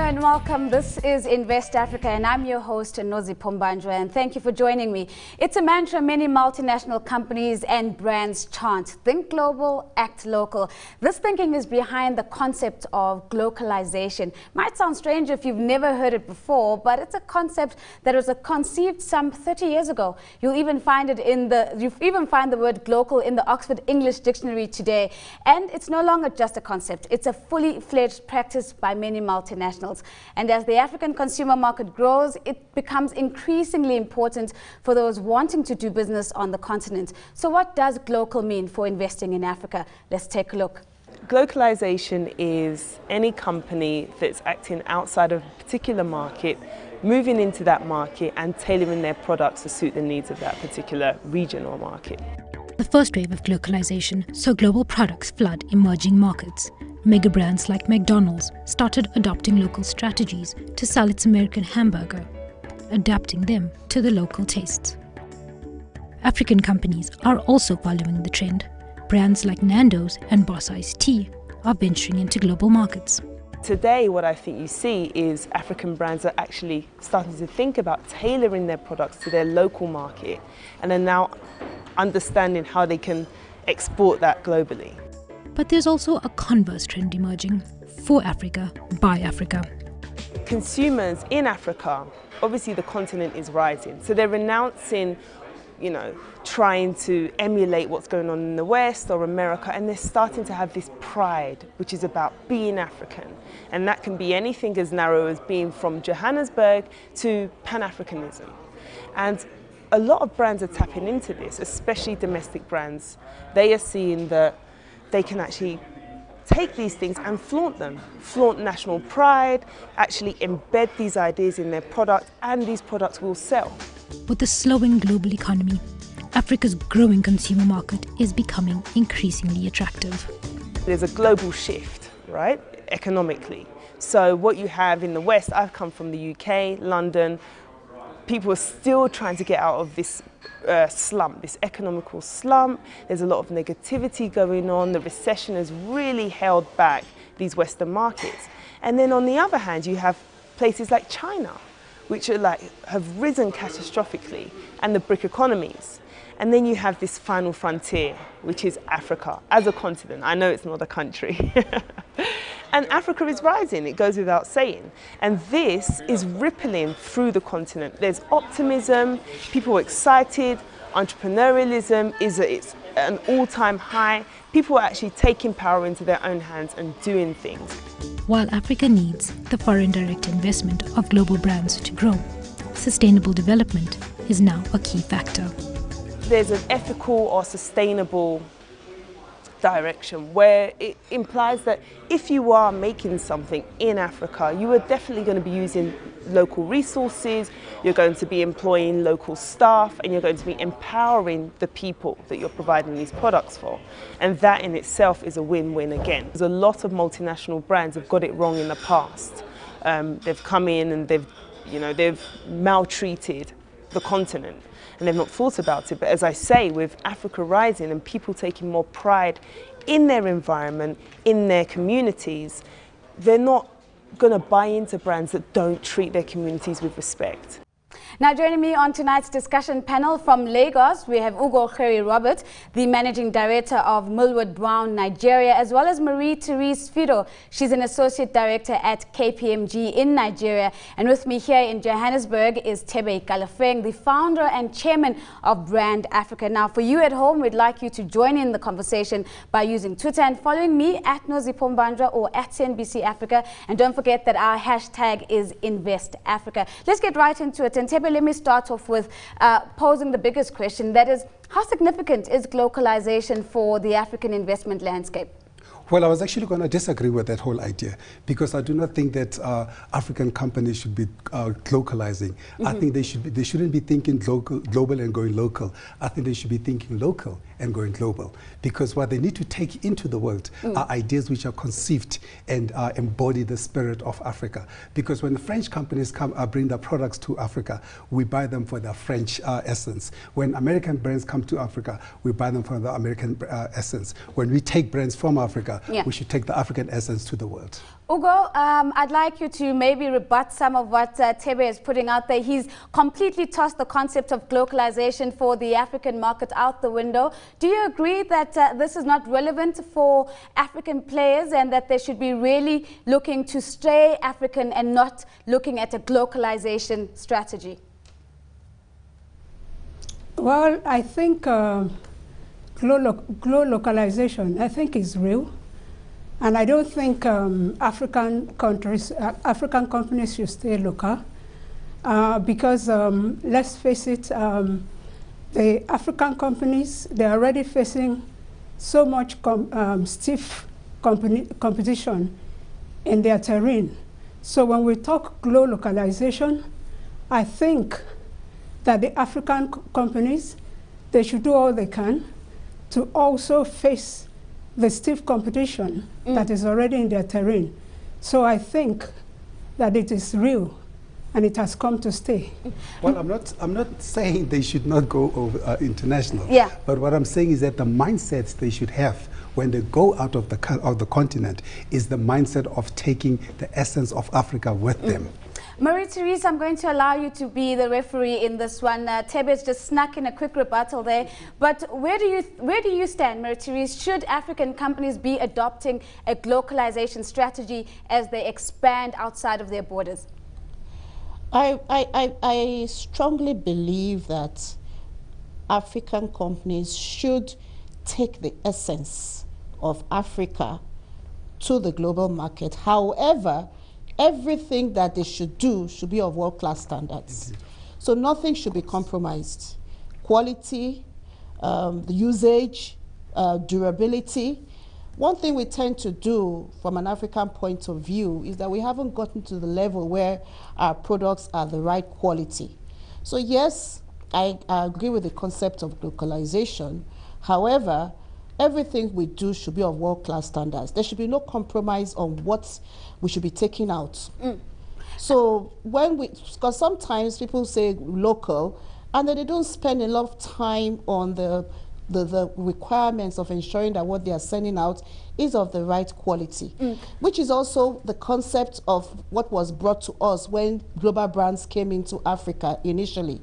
and welcome. This is Invest Africa and I'm your host, Nozi Pombanjwa, and thank you for joining me. It's a mantra many multinational companies and brands chant: think global, act local. This thinking is behind the concept of glocalization. Might sound strange if you've never heard it before, but it's a concept that was conceived some 30 years ago. You'll even find it the word global in the Oxford English Dictionary today. And it's no longer just a concept, it's a fully fledged practice by many multinationals. And as the African consumer market grows, it becomes increasingly important for those wanting to do business on the continent. So what does global mean for investing in Africa? Let's take a look. Glocalization is any company that's acting outside of a particular market, moving into that market and tailoring their products to suit the needs of that particular region or market. The first wave of glocalization saw global products flood emerging markets. Mega brands like McDonald's started adopting local strategies to sell its American hamburger, adapting them to the local tastes. African companies are also following the trend. Brands like Nando's and Boss Iced Tea are venturing into global markets. Today, what I think you see is African brands are actually starting to think about tailoring their products to their local market and are now understanding how they can export that globally. But there's also a converse trend emerging: for Africa, by Africa. Consumers in Africa, obviously the continent is rising, so they're renouncing, trying to emulate what's going on in the West or America, and they're starting to have this pride, which is about being African. And that can be anything as narrow as being from Johannesburg to Pan-Africanism. And a lot of brands are tapping into this, especially domestic brands. They are seeing that they can actually take these things and flaunt them, flaunt national pride, actually embed these ideas in their product, and these products will sell. With the slowing global economy, Africa's growing consumer market is becoming increasingly attractive. There's a global shift, right, economically. So what you have in the West, I've come from the UK, London, people are still trying to get out of this slump, this economical slump. There's a lot of negativity going on. The recession has really held back these Western markets. And then on the other hand, you have places like China, which are have risen catastrophically, and the BRIC economies. And then you have this final frontier, which is Africa as a continent. I know it's not a country. And Africa is rising, it goes without saying. And this is rippling through the continent. There's optimism, people are excited, entrepreneurialism is at an all-time high. People are actually taking power into their own hands and doing things. While Africa needs the foreign direct investment of global brands to grow, sustainable development is now a key factor. There's an ethical or sustainable direction where it implies that if you are making something in Africa, you are definitely going to be using local resources, you're going to be employing local staff, and you're going to be empowering the people that you're providing these products for. And that in itself is a win-win again. There's a lot of multinational brands have got it wrong in the past. They've come in and they've maltreated the continent, and they've not thought about it. But as I say, with Africa rising and people taking more pride in their environment, in their communities, they're not going to buy into brands that don't treat their communities with respect. Now joining me on tonight's discussion panel from Lagos, we have Glocalisation, the Managing Director of Millward Brown, Nigeria, as well as Marie-Therese Fido. She's an Associate Director at KPMG in Nigeria. And with me here in Johannesburg is Thebe Kalafeng, the founder and chairman of Brand Africa. Now for you at home, we'd like you to join in the conversation by using Twitter and following me at Nozi Pombanjwa or at CNBC Africa. And don't forget that our hashtag is Invest Africa. Let's get right into it. And Thebe, let me start off with posing the biggest question, that is, how significant is glocalization for the African investment landscape? Well, I was actually going to disagree with that whole idea, because I do not think that African companies should be glocalizing. I think they shouldn't be thinking global and going local. I think they should be thinking local and going global, because what they need to take into the world are ideas which are conceived and embody the spirit of Africa. Because when the French companies come bring their products to Africa, we buy them for their French essence. When American brands come to Africa, we buy them for the American essence. When we take brands from Africa, Africa. We should take the African essence to the world. Ugo, I'd like you to maybe rebut some of what Thebe is putting out there. He's completely tossed the concept of glocalization for the African market out the window. Do you agree that this is not relevant for African players and that they should be really looking to stay African and not looking at a glocalization strategy? Well, I think glocalization, I think, is real. And I don't think African companies should stay local because let's face it, the African companies, they're already facing so much stiff competition in their terrain. So when we talk glocalization, I think that the African companies, they should do all they can to also face the stiff competition that is already in their terrain. So I think that it is real and it has come to stay. Well, I'm not saying they should not go over, international. Yeah. But what I'm saying is that the mindsets they should have when they go out of the continent is the mindset of taking the essence of Africa with them. Marie-Therese, I'm going to allow you to be the referee in this one. Thebe's just snuck in a quick rebuttal there. But where do you stand, Marie-Therese? Should African companies be adopting a glocalization strategy as they expand outside of their borders? I strongly believe that African companies should take the essence of Africa to the global market. However, everything that they should do should be of world-class standards. So nothing should be compromised. Quality, the usage, durability. One thing we tend to do from an African point of view is that we haven't gotten to the level where our products are the right quality. So yes, I agree with the concept of glocalization. However, everything we do should be of world-class standards. There should be no compromise on what we should be taking out. So because sometimes people say local, and then they don't spend a lot of time on the requirements of ensuring that what they are sending out is of the right quality, which is also the concept of what was brought to us when global brands came into Africa initially.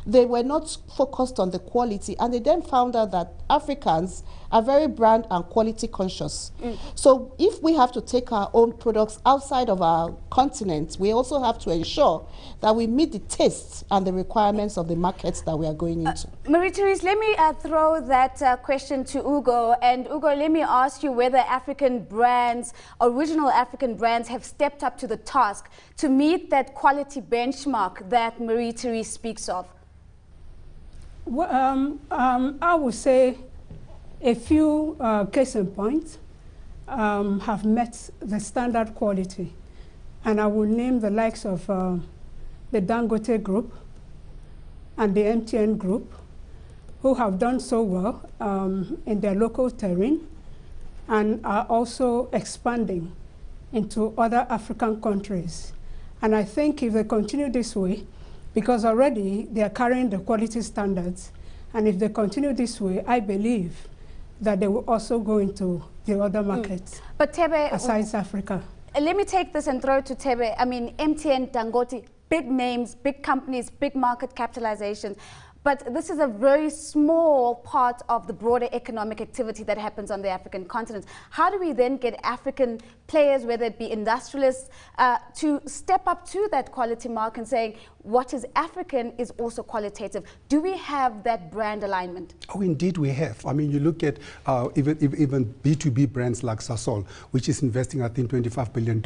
They were not focused on the quality, and they then found out that Africans are very brand and quality conscious. So if we have to take our own products outside of our continent, we also have to ensure that we meet the tastes and the requirements of the markets that we are going into. Marie-Therese, let me throw that question to Ugo. And Ugo, let me ask you whether African brands, original African brands, have stepped up to the task to meet that quality benchmark that Marie-Therese speaks of. Well, I would say a few case in point have met the standard quality. And I will name the likes of the Dangote Group and the MTN Group, who have done so well in their local terrain and are also expanding into other African countries. And I think if they continue this way, because already they are carrying the quality standards, and if they continue this way, I believe that they will also go into the other markets, but Thebe, besides Africa. Let me take this and throw it to Thebe. I mean, MTN, Dangote, big names, big companies, big market capitalization. But this is a very small part of the broader economic activity that happens on the African continent. How do we then get African players, whether it be industrialists, to step up to that quality mark and saying what is African is also qualitative? Do we have that brand alignment? Oh, indeed we have. I mean, you look at even B2B brands like Sasol, which is investing, I think, $25 billion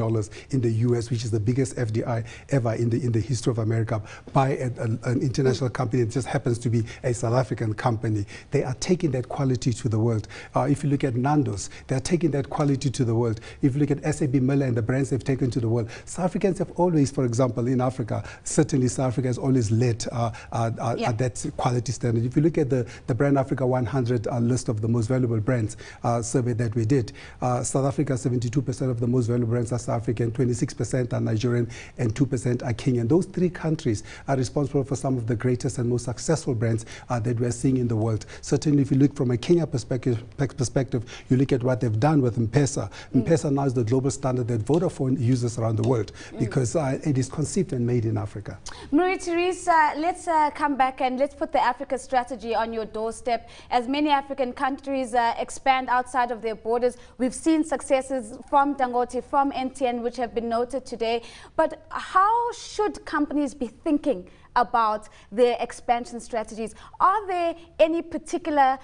in the US, which is the biggest FDI ever in the history of America, by an international company that just happens to be a South African company. They are taking that quality to the world. If you look at Nando's, they are taking that quality to the world. If you look at SAB Miller and the brands they've taken to the world, South Africans have always, for example, in Africa, certainly South Africa has always led that quality standard. If you look at the Brand Africa 100 list of the most valuable brands survey that we did, South Africa, 72% of the most valuable brands are South African, 26% are Nigerian, and 2% are Kenyan. Those three countries are responsible for some of the greatest and most successful successful brands that we're seeing in the world. Certainly, if you look from a Kenya perspective, you look at what they've done with M-Pesa. M-Pesa now is the global standard that Vodafone uses around the world because it is conceived and made in Africa. Marie-Therese, let's come back and let's put the Africa strategy on your doorstep. As many African countries expand outside of their borders, we've seen successes from Dangote, from NTN, which have been noted today. But how should companies be thinking about their expansion strategies? Are there any particular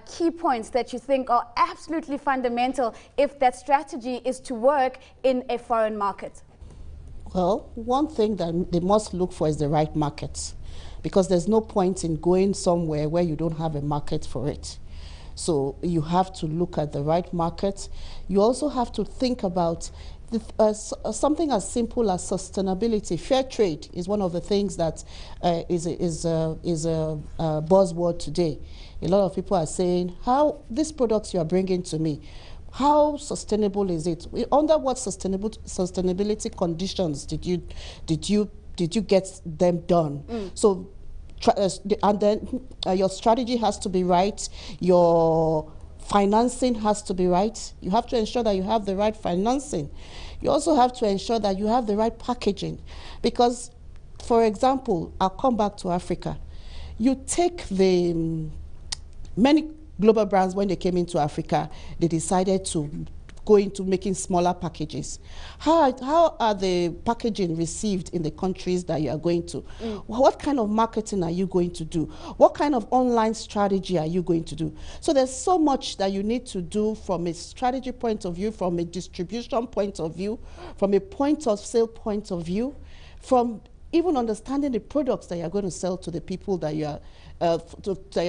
key points that you think are absolutely fundamental if that strategy is to work in a foreign market? Well, one thing that they must look for is the right market, because there's no point in going somewhere where you don't have a market for it. So you have to look at the right market. You also have to think about something as simple as sustainability. Fair trade is one of the things that is a buzzword today. A lot of people are saying, how these products you are bringing to me, how sustainable is it? Under what sustainability conditions did you get them done? So, and then your strategy has to be right. Your financing has to be right. You have to ensure that you have the right financing. You also have to ensure that you have the right packaging, because, for example, I'll come back to Africa. You take the many global brands, when they came into Africa, they decided to go into making smaller packages. How are the packaging received in the countries that you are going to? What kind of marketing are you going to do? What kind of online strategy are you going to do? So there's so much that you need to do from a strategy point of view, from a distribution point of view, from a point of sale point of view, from even understanding the products that you're going to sell to the people that you are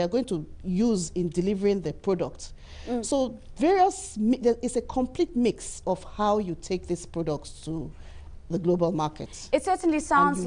going to use in delivering the product. So it's a complete mix of how you take these products to the global market. It certainly sounds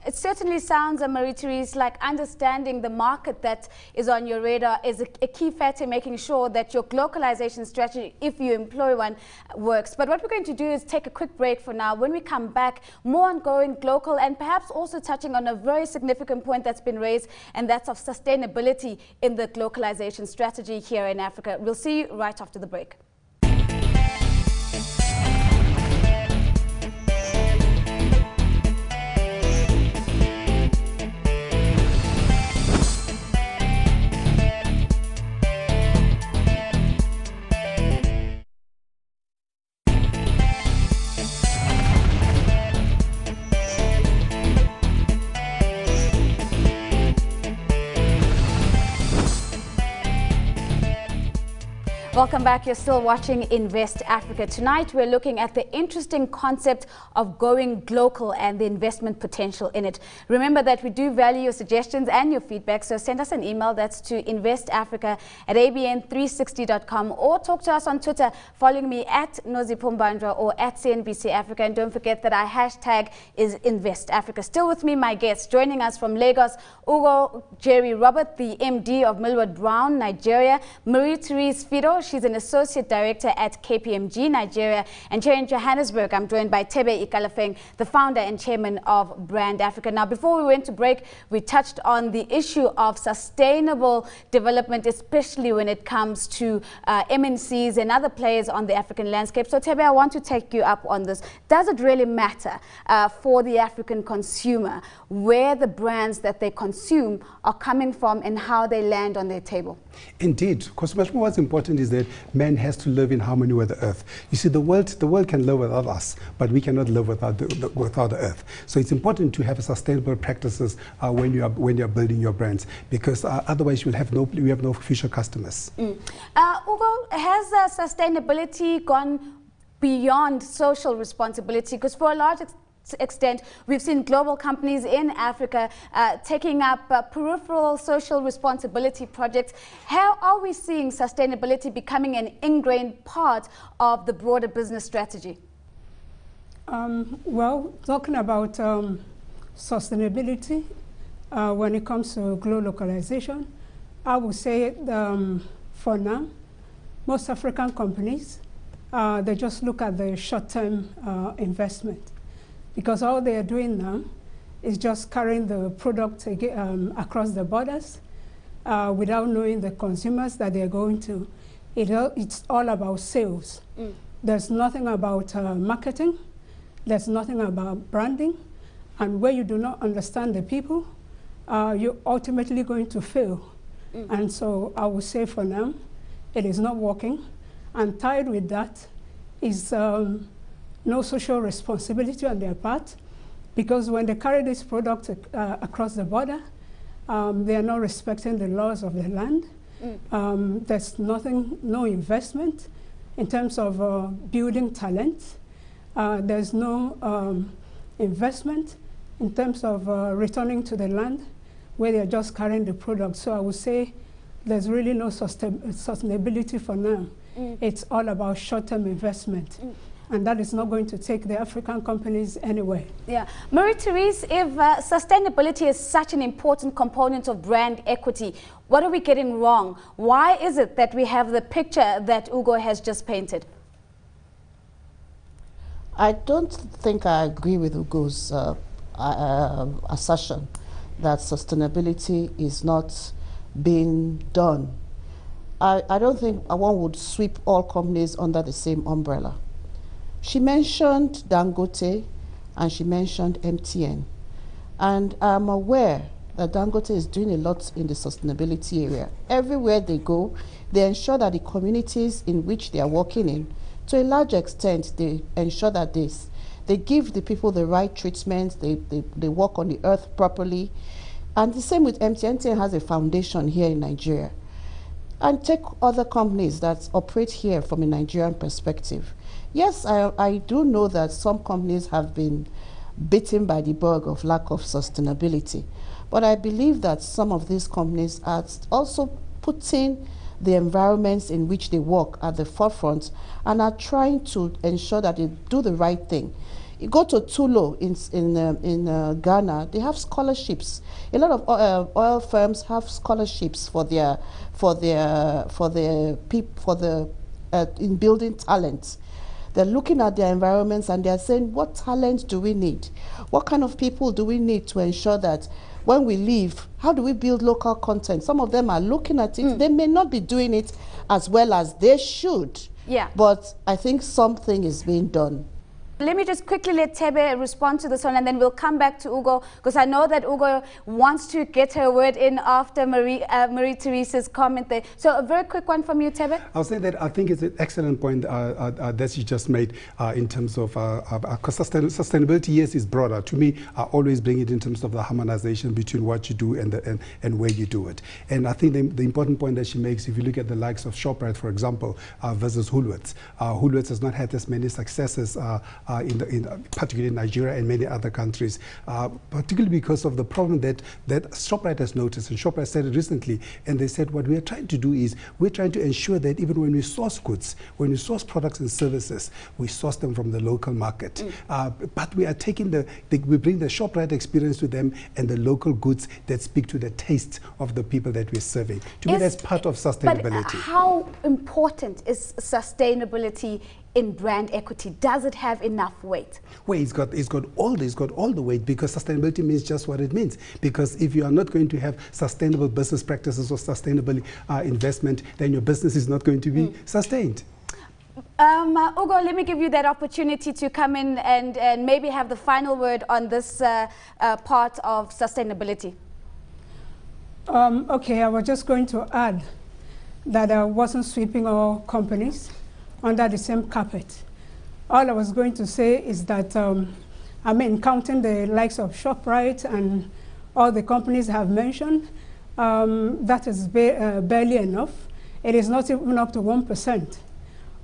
it certainly sounds, Marie-Therese, like understanding the market that is on your radar is a key factor in making sure that your glocalization strategy, if you employ one, works. But what we're going to do is take a quick break for now. When we come back, more on going global and perhaps also touching on a very significant point that's been raised, and that's of sustainability in the glocalization strategy here in Africa. We'll see you right after the break. Welcome back. You're still watching Invest Africa. Tonight, we're looking at the interesting concept of going global and the investment potential in it. Remember that we do value your suggestions and your feedback, so send us an email. That's to investafrica@abn360.com, or talk to us on Twitter, following me at Nozi Pumbandra or at CNBC Africa. And don't forget that our hashtag is Invest Africa. Still with me, my guests, joining us from Lagos, Ugo Jerry Robert, the MD of Millward Brown, Nigeria; Marie-Therese Fido, she's an Associate Director at KPMG Nigeria; and here in Johannesburg, I'm joined by Thebe Ikalafeng, the founder and chairman of Brand Africa. Now, before we went to break, we touched on the issue of sustainable development, especially when it comes to MNCs and other players on the African landscape. So, Thebe, I want to take you up on this. Does it really matter for the African consumer where the brands that they consume are coming from and how they land on their table? Indeed, because much more what's important is that man has to live in harmony with the earth. You see, the world can live without us, but we cannot live without the earth. So it's important to have sustainable practices when you are building your brands, because otherwise we have no future customers. Ugo, has sustainability gone beyond social responsibility? Because for a large extent, we've seen global companies in Africa taking up peripheral social responsibility projects. How are we seeing sustainability becoming an ingrained part of the broader business strategy? Well, talking about sustainability, when it comes to glocalization, I would say for now, most African companies, they just look at the short-term investment, because all they are doing now is just carrying the product across the borders without knowing the consumers that they're going to. It's all about sales. There's nothing about marketing. There's nothing about branding. And where you do not understand the people, you're ultimately going to fail. And so I would say for now, it is not working. And tied with that is no social responsibility on their part, because when they carry this product across the border, they are not respecting the laws of the land. There's no investment in terms of building talent. There's no investment in terms of returning to the land where they're just carrying the product. So I would say there's really no sustainability for now. It's all about short-term investment. And that is not going to take the African companies anywhere. Yeah. Marie-Therese, if sustainability is such an important component of brand equity, what are we getting wrong? Why is it that we have the picture that Ugo has just painted? I don't think I agree with Ugo's assertion that sustainability is not being done. I don't think one would sweep all companies under the same umbrella. She mentioned Dangote and she mentioned MTN. And I'm aware that Dangote is doing a lot in the sustainability area. Everywhere they go, they ensure that the communities in which they are working in, to a large extent, they ensure that they give the people the right treatment, they work on the earth properly. And the same with MTN. MTN has a foundation here in Nigeria. And take other companies that operate here from a Nigerian perspective. Yes, I do know that some companies have been bitten by the bug of lack of sustainability. But I believe that some of these companies are also putting the environments in which they work at the forefront and are trying to ensure that they do the right thing. You go to Tulo in Ghana, they have scholarships. A lot of oil firms have scholarships in building talent. They're looking at their environments and they're saying, what talent do we need? What kind of people do we need to ensure that when we leave, how do we build local content? Some of them are looking at it. They may not be doing it as well as they should. Yeah. But I think something is being done. Let me just quickly let Tebe respond to this one, and then we'll come back to Ugo, because I know that Ugo wants to get her word in after Marie-Therese's comment there. So a very quick one from you, Tebe. I'll say that I think it's an excellent point that you just made in terms of sustainability. Yes, is broader. To me, I always bring it in terms of the harmonization between what you do and where you do it. And I think the important point that she makes, if you look at the likes of ShopRite, for example, versus Woolworths, Woolworths has not had as many successes particularly in Nigeria and many other countries, particularly because of the problem that ShopRite has noticed. And ShopRite said it recently, and they said what we are trying to do is we're trying to ensure that even when we source goods, when we source products and services, we source them from the local market. But we are taking we bring the ShopRite experience to them and the local goods that speak to the taste of the people that we're serving. To me, that's part of sustainability. But how important is sustainability in brand equity? Does it have enough weight? Well, it's got all the weight, because sustainability means just what it means. Because if you are not going to have sustainable business practices or sustainable investment, then your business is not going to be sustained. Ugo, let me give you that opportunity to come in and maybe have the final word on this part of sustainability. Okay, I was just going to add that I wasn't sweeping all companies under the same carpet. All I was going to say is that, counting the likes of ShopRite and all the companies I have mentioned, that is barely enough. It is not even up to 1%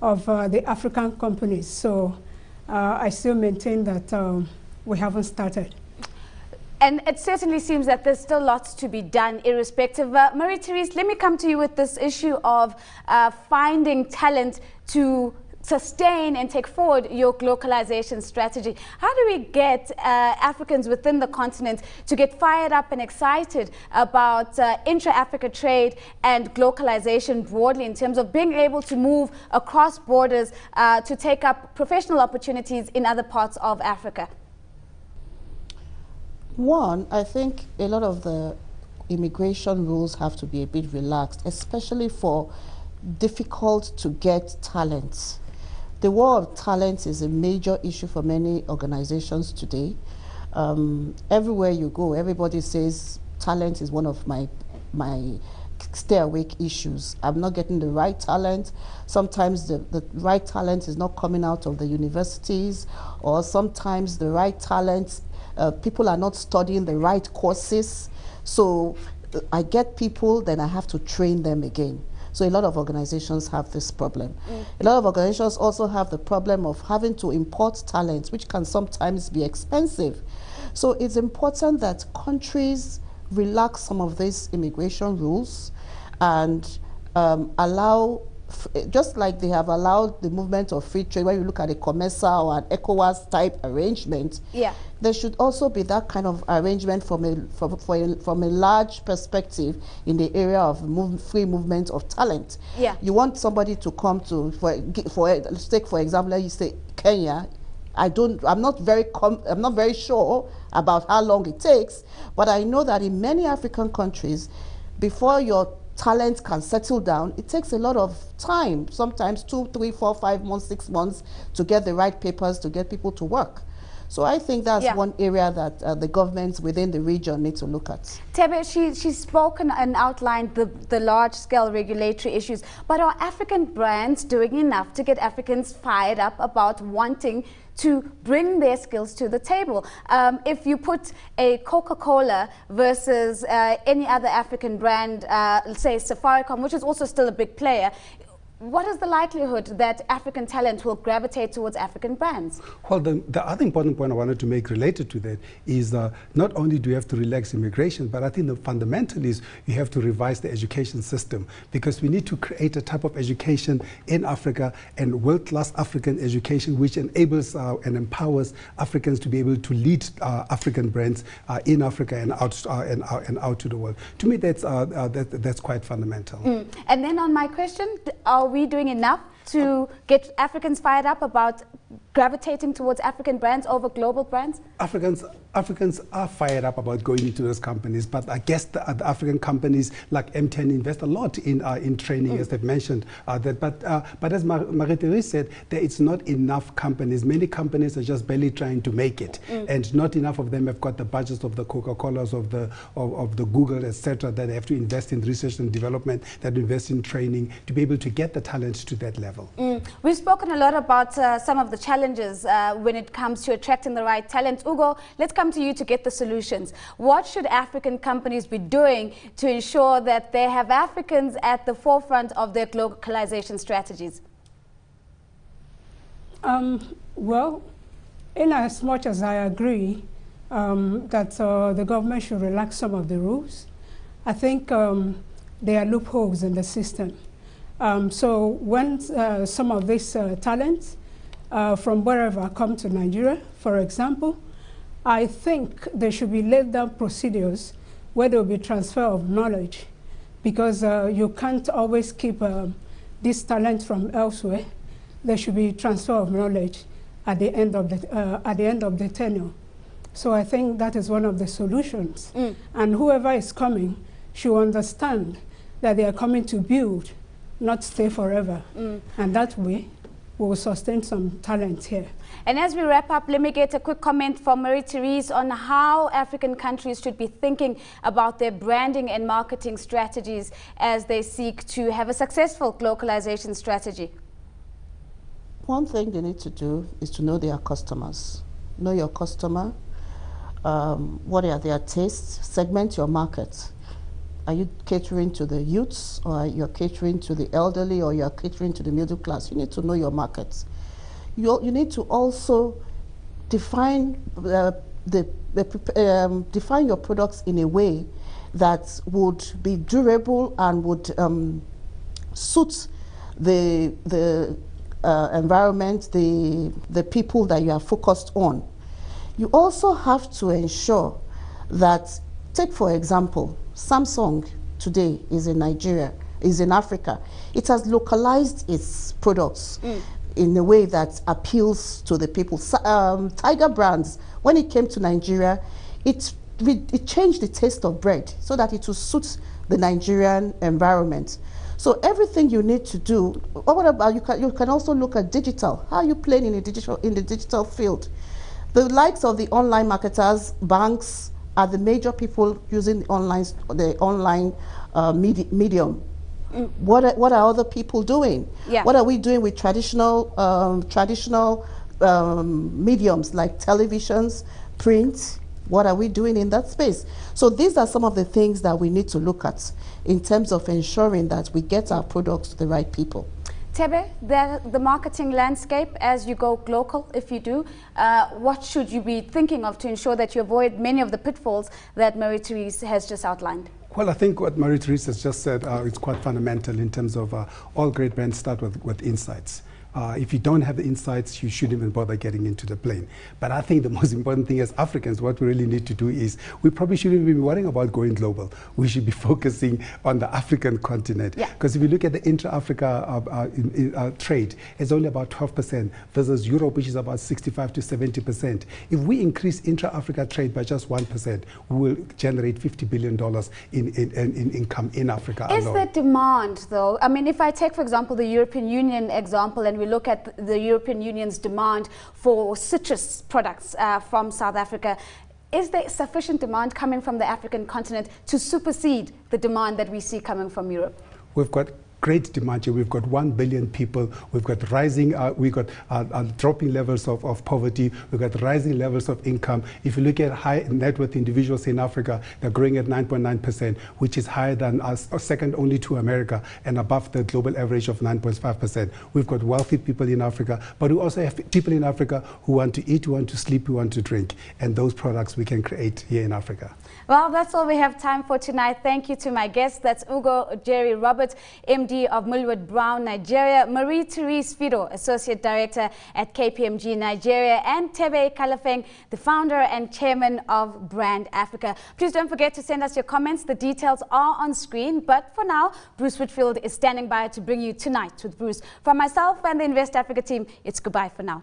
of the African companies. So I still maintain that we haven't started. And it certainly seems that there's still lots to be done, irrespective. Marie-Therese, let me come to you with this issue of finding talent to sustain and take forward your glocalization strategy. How do we get Africans within the continent to get fired up and excited about intra-Africa trade and glocalization broadly, in terms of being able to move across borders to take up professional opportunities in other parts of Africa? One, I think a lot of the immigration rules have to be a bit relaxed, especially for difficult to get talent. The war of talent is a major issue for many organizations today. Everywhere you go, everybody says talent is one of my stay awake issues. I'm not getting the right talent. Sometimes the right talent is not coming out of the universities, or sometimes the right talent, people are not studying the right courses. So I get people, then I have to train them again. So a lot of organizations have this problem. A lot of organizations also have the problem of having to import talent, which can sometimes be expensive. So it's important that countries relax some of these immigration rules and allow, just like they have allowed the movement of free trade, when you look at a COMESA or an ECOWAS type arrangement, there should also be that kind of arrangement from a large perspective in the area of free movement of talent. You want somebody to come to, let's take for example, you say Kenya. I'm not very sure about how long it takes, but I know that in many African countries, before your talent can settle down, it takes a lot of time, sometimes 2, 3, 4, 5 months, 6 months to get the right papers to get people to work. So I think that's one area that the governments within the region need to look at. Tebe, she's spoken and outlined the large-scale regulatory issues, but are African brands doing enough to get Africans fired up about wanting to bring their skills to the table? If you put a Coca-Cola versus any other African brand, say Safaricom, which is also still a big player, what is the likelihood that African talent will gravitate towards African brands? Well, the other important point I wanted to make related to that is not only do you have to relax immigration, but I think the fundamental is you have to revise the education system, because we need to create a type of education in Africa, and world-class African education which enables and empowers Africans to be able to lead African brands in Africa and out to the world. To me, that's quite fundamental. And then on my question, are we doing enough to get Africans fired up about gravitating towards African brands over global brands? Africans are fired up about going into those companies, but I guess the African companies like M10 invest a lot in training, as they've mentioned. But as Marie-Therese said, it's not enough companies. Many companies are just barely trying to make it, and not enough of them have got the budgets of the Coca-Colas, of the Google, etc., that they have to invest in research and development, that invest in training to be able to get the talent to that level. We've spoken a lot about some of the challenges when it comes to attracting the right talent. Ugo, let's come to you to get the solutions. What should African companies be doing to ensure that they have Africans at the forefront of their globalization strategies? Well, in as much as I agree that the government should relax some of the rules, I think there are loopholes in the system. So when some of these talents from wherever come to Nigeria, for example, I think there should be laid down procedures where there will be transfer of knowledge, because you can't always keep this talent from elsewhere. There should be transfer of knowledge at the end of the tenure. So I think that is one of the solutions. And whoever is coming should understand that they are coming to build, not stay forever. And that way, we will sustain some talent here. And as we wrap up, let me get a quick comment from Marie-Therese on how African countries should be thinking about their branding and marketing strategies as they seek to have a successful globalization strategy. One thing they need to do is to know their customers. Know your customer. What are their tastes? Segment your market. Are you catering to the youths, or you're catering to the elderly, or you're catering to the middle class? You need to know your markets. You need to also define define your products in a way that would be durable and would suit the environment, the people that you are focused on. You also have to ensure that, take for example, Samsung today is in Nigeria, is in Africa. It has localized its products in a way that appeals to the people. Tiger Brands, when it came to Nigeria, it it changed the taste of bread so that it will suit the Nigerian environment. So everything you need to do. What about you can also look at digital. How are you playing in the digital field? The likes of the online marketers, banks are the major people using the online medium. What are other people doing? Yeah. What are we doing with traditional mediums like televisions, print? What are we doing in that space? So these are some of the things that we need to look at in terms of ensuring that we get our products to the right people. Tebe, the marketing landscape as you go global, if you do, what should you be thinking of to ensure that you avoid many of the pitfalls that Marie-Therese has just outlined? Well, I think what Marie-Therese has just said is quite fundamental in terms of all great brands start with insights. If you don't have the insights, you shouldn't even bother getting into the plane. But I think the most important thing as Africans, what we really need to do is, we probably shouldn't be worrying about going global. We should be focusing on the African continent. Because if you look at the intra-Africa trade, it's only about 12% versus Europe, which is about 65 to 70%. If we increase intra-Africa trade by just 1%, we will generate $50 billion in income in Africa alone. Is there demand, though? I mean, if I take, for example, the European Union example, and we look at the European Union's demand for citrus products from South Africa, is there sufficient demand coming from the African continent to supersede the demand that we see coming from Europe? We've got great demand here. We've got 1 billion people. We've got rising, dropping levels of poverty. We've got rising levels of income. If you look at high net worth individuals in Africa, they're growing at 9.9%, which is higher than us, second only to America, and above the global average of 9.5%. We've got wealthy people in Africa, but we also have people in Africa who want to eat, who want to sleep, who want to drink. And those products we can create here in Africa. Well, that's all we have time for tonight. Thank you to my guests. That's Ugo Jerry Robert, MD of Millward Brown, Nigeria, Marie-Therese Fido, Associate Director at KPMG Nigeria, and Tebe Kalafeng, the founder and chairman of Brand Africa. Please don't forget to send us your comments. The details are on screen. But for now, Bruce Whitfield is standing by to bring you Tonight with Bruce. From myself and the Invest Africa team, it's goodbye for now.